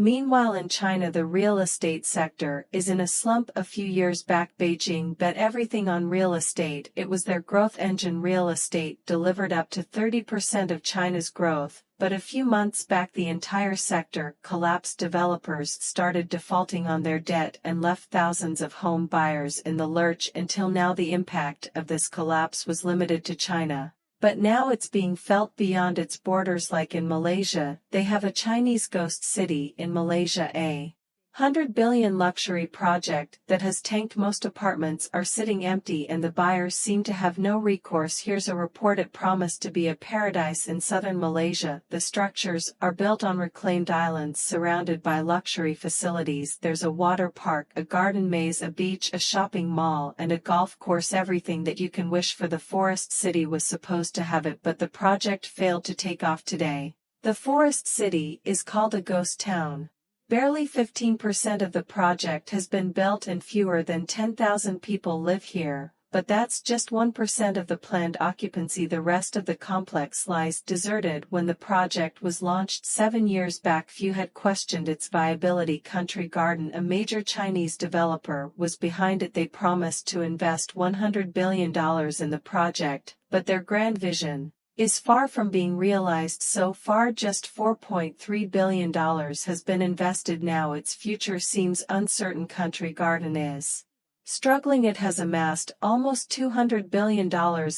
Meanwhile in China the real estate sector is in a slump. A few years back Beijing bet everything on real estate. It was their growth engine. Real estate delivered up to 30% of China's growth, but a few months back the entire sector collapsed. Developers started defaulting on their debt and left thousands of home buyers in the lurch. Until now the impact of this collapse was limited to China. But now it's being felt beyond its borders. Like in Malaysia, they have a Chinese ghost city in Malaysia, a $100 billion luxury project that has tanked. Most apartments are sitting empty and the buyers seem to have no recourse. Here's a report. It promised to be a paradise in southern Malaysia. The structures are built on reclaimed islands surrounded by luxury facilities. There's a water park, a garden maze, a beach, a shopping mall, and a golf course. Everything that you can wish for. The forest city was supposed to have it, but the project failed to take off today. The forest city is called a ghost town. Barely 15% of the project has been built and fewer than 10,000 people live here, but that's just 1% of the planned occupancy. The rest of the complex lies deserted. When the project was launched 7 years back, few had questioned its viability. Country Garden, a major Chinese developer, was behind it. They promised to invest $100 billion in the project, but their grand vision is far from being realized. So far just $4.3 billion has been invested. Now its future seems uncertain. Country Garden is struggling. It has amassed almost $200 billion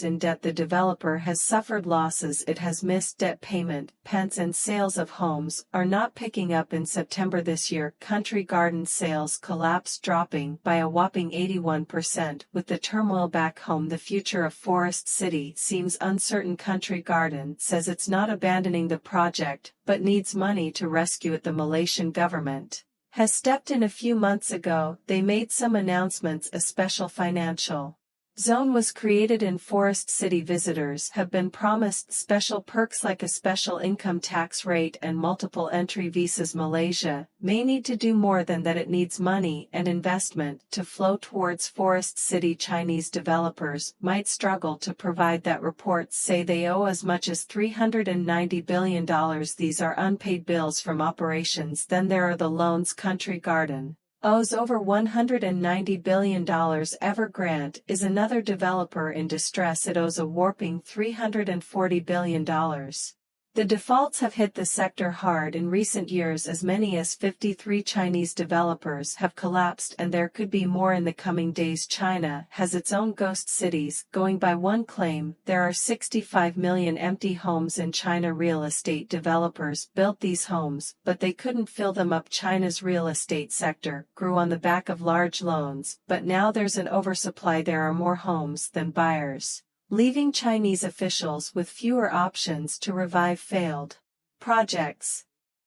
in debt. The developer has suffered losses. It has missed debt payment. Pence and sales of homes are not picking up. In September this year, Country Garden sales collapsed, dropping by a whopping 81%. With the turmoil back home, the future of Forest City seems uncertain. Country Garden says it's not abandoning the project, but needs money to rescue it. The Malaysian government has stepped in. A few months ago, they made some announcements. A special financial zone was created in Forest City. Visitors have been promised special perks like a special income tax rate and multiple entry visas. Malaysia may need to do more than that. It needs money and investment to flow towards Forest City. Chinese developers might struggle to provide that. Reports say they owe as much as $390 billion. These are unpaid bills from operations. Then there are the loans. Country Garden owes over $190 billion. Evergrande is another developer in distress. It owes a whopping $340 billion. The defaults have hit the sector hard in recent years. As many as 53 Chinese developers have collapsed, and there could be more in the coming days. China has its own ghost cities. Going by one claim, there are 65 million empty homes in China. Real estate developers built these homes, but they couldn't fill them up. China's real estate sector grew on the back of large loans, but now there's an oversupply. There are more homes than buyers, leaving Chinese officials with fewer options to revive failed projects.